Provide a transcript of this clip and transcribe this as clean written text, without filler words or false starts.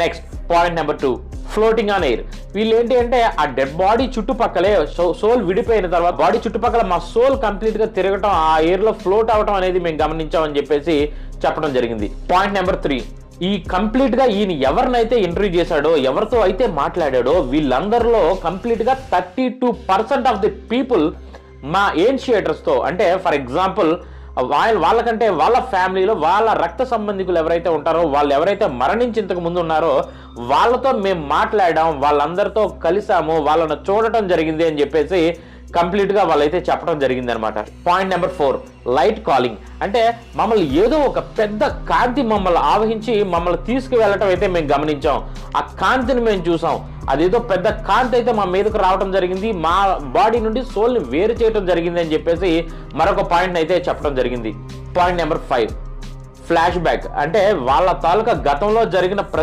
Next point number 2, floating on air. వీళ్ళు ఏంటి అంటే ఆ డెడ్ బాడీ చుట్టుపక్కలే సోల్ విడిపోయిన తర్వాత బాడీ చుట్టుపక్కల మా సోల్ కంప్లీట్ గా తిరగటం, ఆ ఎయిర్ లో ఫ్లోట్ అవటం అనేది మేము గమనించామని చెప్పేసి చెప్పడం జరిగింది. పాయింట్ నెంబర్ 3, ఈ కంప్లీట్ గా ఈయన ఎవరినైతే ఇంటర్వ్యూ చేశాడో, ఎవరితో అయితే మాట్లాడాడో వీళ్ళందరిలో కంప్లీట్ గా 32% ఆఫ్ ది పీపుల్ మా ఏన్షియేటర్స్ తో, అంటే ఫర్ ఎగ్జాంపుల్ వాళ్ళకంటే వాళ్ళ ఫ్యామిలీలో వాళ్ళ రక్త సంబంధికులు ఎవరైతే ఉంటారో, వాళ్ళు ఎవరైతే మరణించి ఇంతకు ముందు ఉన్నారో వాళ్ళతో మేము మాట్లాడాం, వాళ్ళందరితో కలిసాము, వాళ్ళను చూడటం జరిగింది అని చెప్పేసి కంప్లీట్ గా వాళ్ళైతే చెప్పడం జరిగింది అనమాట. Point number 4, light calling. అంటే మమ్మల్ని ఏదో ఒక పెద్ద కాంతి మమ్మల్ని ఆవహించి మమ్మల్ని తీసుకువెళ్ళటం అయితే మేము గమనించాం. ఆ కాంతిని మేము చూసాం. అదేదో పెద్ద కాంతి అయితే మా మీదకు రావడం జరిగింది, మా బాడీ నుండి సోల్ని వేరు చేయడం జరిగింది అని చెప్పేసి మరొక పాయింట్ అయితే చెప్పడం జరిగింది. Point number 5, flash back. అంటే వాళ్ళ తాలూకా గతంలో జరిగిన